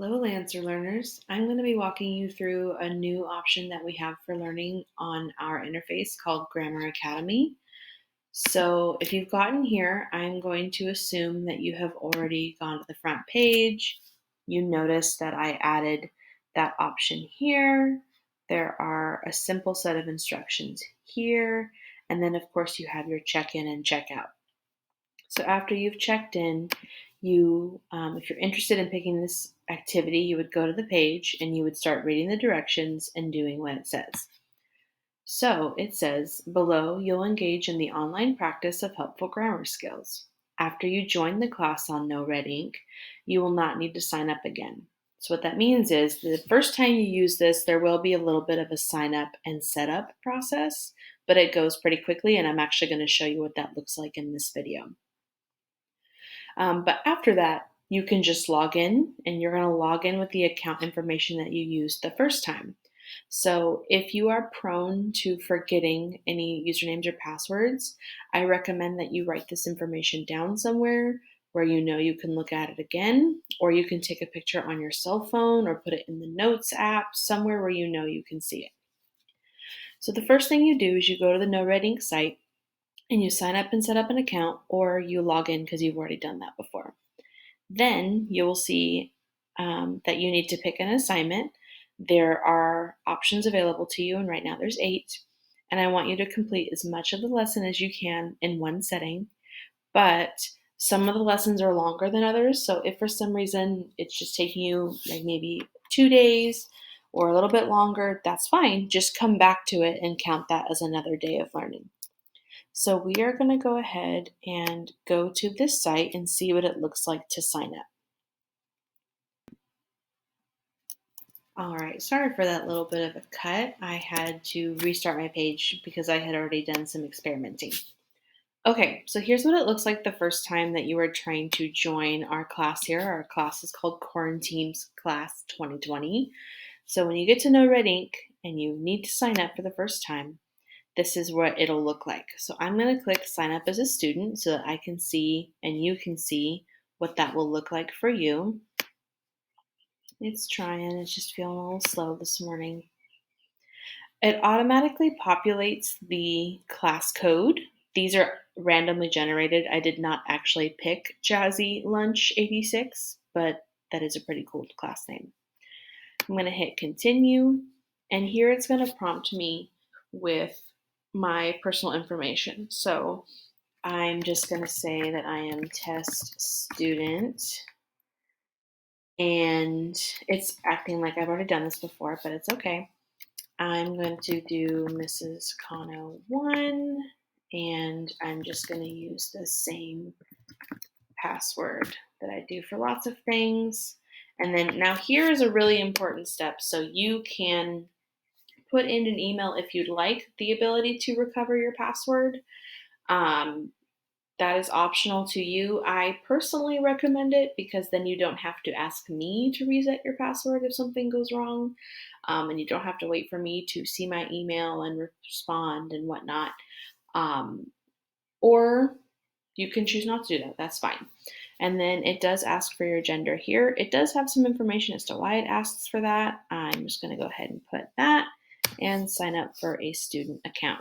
Hello, Lancer learners. I'm going to be walking you through a new option that we have for learning on our interface called Grammar Academy. So if you've gotten here, I'm going to assume that you have already gone to the front page. You notice that I added that option here. There are a simple set of instructions here. And then, of course, you have your check-in and check-out. So after you've checked in, if you're interested in picking this activity, you would go to the page and you would start reading the directions and doing what it says. So it says, below, you'll engage in the online practice of helpful grammar skills. After you join the class on No Red Ink, you will not need to sign up again. So what that means is the first time you use this, there will be a little bit of a sign up and setup process, but it goes pretty quickly, and I'm actually going to show you what that looks like in this video. But after that, you can just log in, and you're going to log in with the account information that you used the first time. So if you are prone to forgetting any usernames or passwords, I recommend that you write this information down somewhere where you know you can look at it again, or you can take a picture on your cell phone or put it in the Notes app, somewhere where you know you can see it. So the first thing you do is you go to the No Red Ink site, and you sign up and set up an account, or you log in because you've already done that before. Then you will see that you need to pick an assignment. There are options available to you, and right now there's 8. And I want you to complete as much of the lesson as you can in one setting. But some of the lessons are longer than others. So if for some reason it's just taking you like maybe 2 days or a little bit longer, that's fine. Just come back to it and count that as another day of learning. So we are going to go ahead and go to this site and see what it looks like to sign up. All right, sorry for that little bit of a cut. I had to restart my page because I had already done some experimenting. Okay, so here's what it looks like the first time that you are trying to join our class here. Our class is called Quarantine's Class 2020. So when you get to No Red Ink and you need to sign up for the first time, this is what it'll look like. So I'm going to click sign up as a student so that I can see and you can see what that will look like for you. It's trying, it's just feeling a little slow this morning. It automatically populates the class code. These are randomly generated. I did not actually pick Jazzy Lunch 86, but that is a pretty cool class name. I'm going to hit continue, and here it's going to prompt me with my personal information. So I'm just going to say that I am test student, and it's acting like I've already done this before, but it's okay. I'm going to do Mrs. Cano 1, and I'm just going to use the same password that I do for lots of things. And then now here is a really important step. So you can put in an email if you'd like the ability to recover your password. That is optional to you. I personally recommend it because then you don't have to ask me to reset your password if something goes wrong. And you don't have to wait for me to see my email and respond and whatnot. Or you can choose not to do that. That's fine. And then it does ask for your gender here. It does have some information as to why it asks for that. I'm just going to go ahead and put that and sign up for a student account.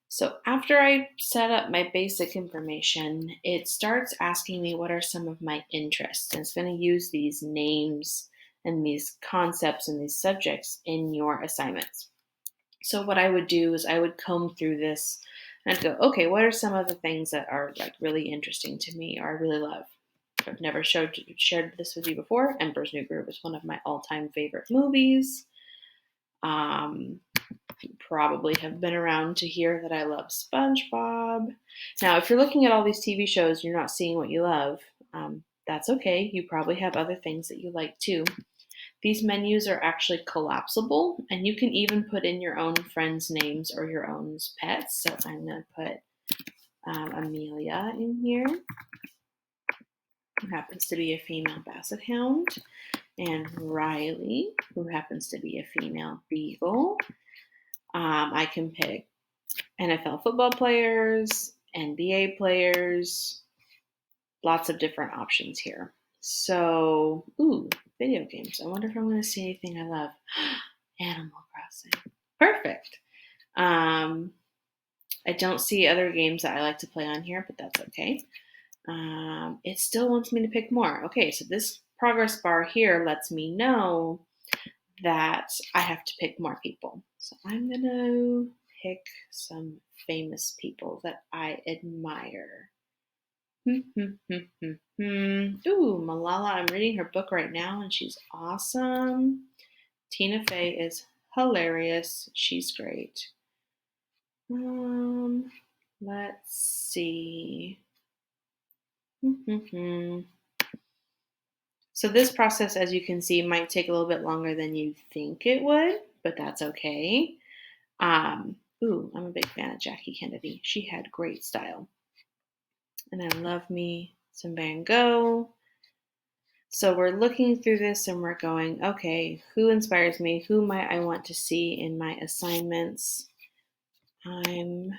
So after I set up my basic information, it starts asking me what are some of my interests. And it's going to use these names and these concepts and these subjects in your assignments. So what I would do is I would comb through this and I'd go, okay, what are some of the things that are like really interesting to me or I really love? I've never shared this with you before. Emperor's New Groove is one of my all-time favorite movies. You probably have been around to hear that I love SpongeBob. Now, if you're looking at all these TV shows and you're not seeing what you love, that's okay. You probably have other things that you like too. These menus are actually collapsible, and you can even put in your own friends' names or your own pets. So I'm going to put Amelia in here, who happens to be a female basset hound, and Riley, who happens to be a female beagle. I can pick NFL football players, NBA players, lots of different options here. So, ooh, video games. I wonder if I'm going to see anything I love. Animal Crossing. Perfect. Um, I don't see other games that I like to play on here, but that's okay. It still wants me to pick more. Okay, so this progress bar here lets me know that I have to pick more people. So I'm going to pick some famous people that I admire. Ooh, Malala. I'm reading her book right now, and she's awesome. Tina Fey is hilarious. She's great. Let's see. So this process, as you can see, might take a little bit longer than you think it would, but that's okay. I'm a big fan of Jackie Kennedy. She had great style. And I love me some Van Gogh. So we're looking through this and we're going, okay, who inspires me? Who might I want to see in my assignments? I'm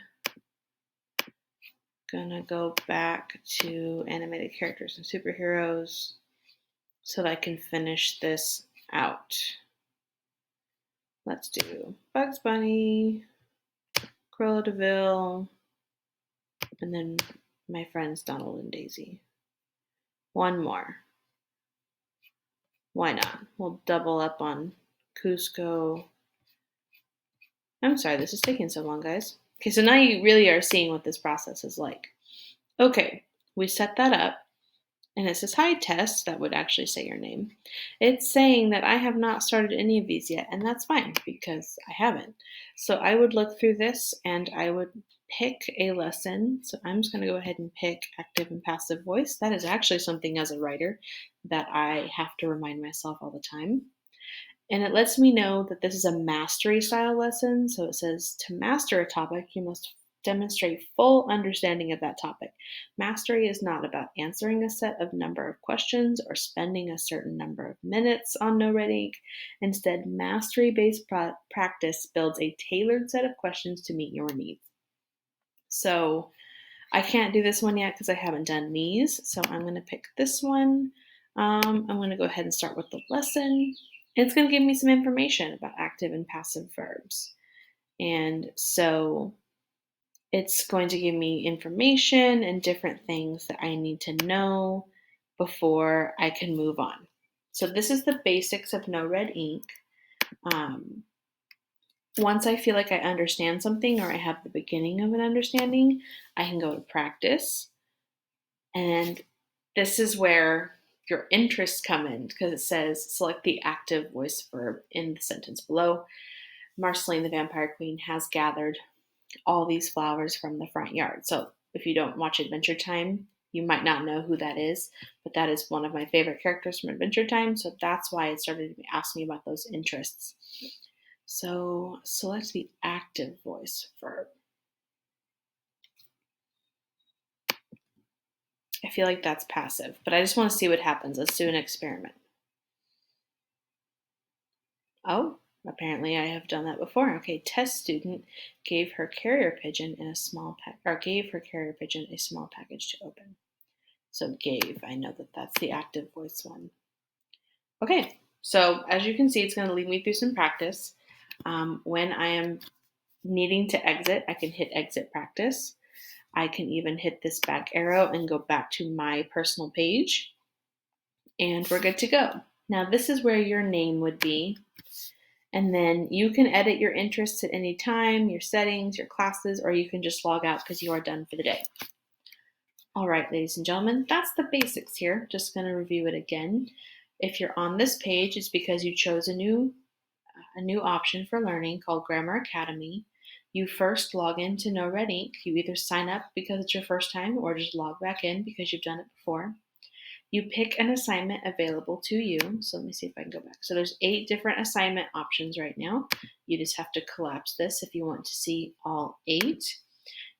gonna go back to animated characters and superheroes so that I can finish this out. Let's do Bugs Bunny, Cruella de Vil, and then my friends Donald and Daisy. One more. Why not? We'll double up on Cusco. I'm sorry, this is taking so long, guys. Okay, so now you really are seeing what this process is like. Okay, we set that up, and it says, hi, test. That would actually say your name. It's saying that I have not started any of these yet, and that's fine because I haven't. So I would look through this, and I would pick a lesson. So I'm just going to go ahead and pick active and passive voice. That is actually something as a writer that I have to remind myself all the time. And it lets me know that this is a mastery style lesson. So it says to master a topic, you must demonstrate full understanding of that topic. Mastery is not about answering a set of number of questions or spending a certain number of minutes on No Red Ink. Instead, mastery-based practice builds a tailored set of questions to meet your needs. So I can't do this one yet because I haven't done these. So I'm going to pick this one. I'm going to go ahead and start with the lesson. It's going to give me some information about active and passive verbs. And so it's going to give me information and different things that I need to know before I can move on. So this is the basics of No Red Ink. Once I feel like I understand something or I have the beginning of an understanding, I can go to practice. And this is where your interests come in because it says select the active voice verb in the sentence below. Marceline, the Vampire Queen, has gathered all these flowers from the front yard. So if you don't watch Adventure Time, you might not know who that is, but that is one of my favorite characters from Adventure Time. So that's why it started to ask me about those interests. So select the active voice verb. I feel like that's passive, but I just want to see what happens. Let's do an experiment. Oh, apparently I have done that before. Okay, test student gave her carrier pigeon in a small gave her carrier pigeon a small package to open. So gave, I know that that's the active voice one. Okay, so as you can see, it's going to lead me through some practice. When I am needing to exit, I can hit exit practice. I can even hit this back arrow and go back to my personal page. And we're good to go. Now this is where your name would be. And then you can edit your interests at any time, your settings, your classes, or you can just log out because you are done for the day. All right, ladies and gentlemen, that's the basics here. Just going to review it again. If you're on this page, it's because you chose a new option for learning called Grammar Academy. You first log into No Red Ink. You either sign up because it's your first time or just log back in because you've done it before. You pick an assignment available to you. So let me see if I can go back. So there's 8 different assignment options right now. You just have to collapse this if you want to see all 8.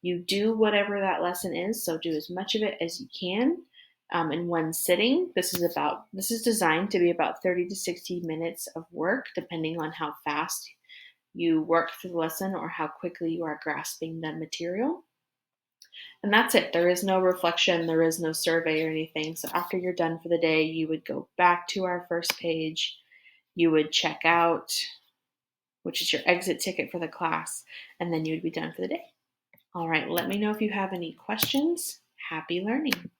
You do whatever that lesson is. So do as much of it as you can in one sitting. This is designed to be about 30 to 60 minutes of work, depending on how fast you work through the lesson or how quickly you are grasping the material. And that's it. There is no reflection, there is no survey or anything. So after you're done for the day, you would go back to our first page. You would check out, which is your exit ticket for the class, and then you would be done for the day. All right, let me know if you have any questions. Happy learning.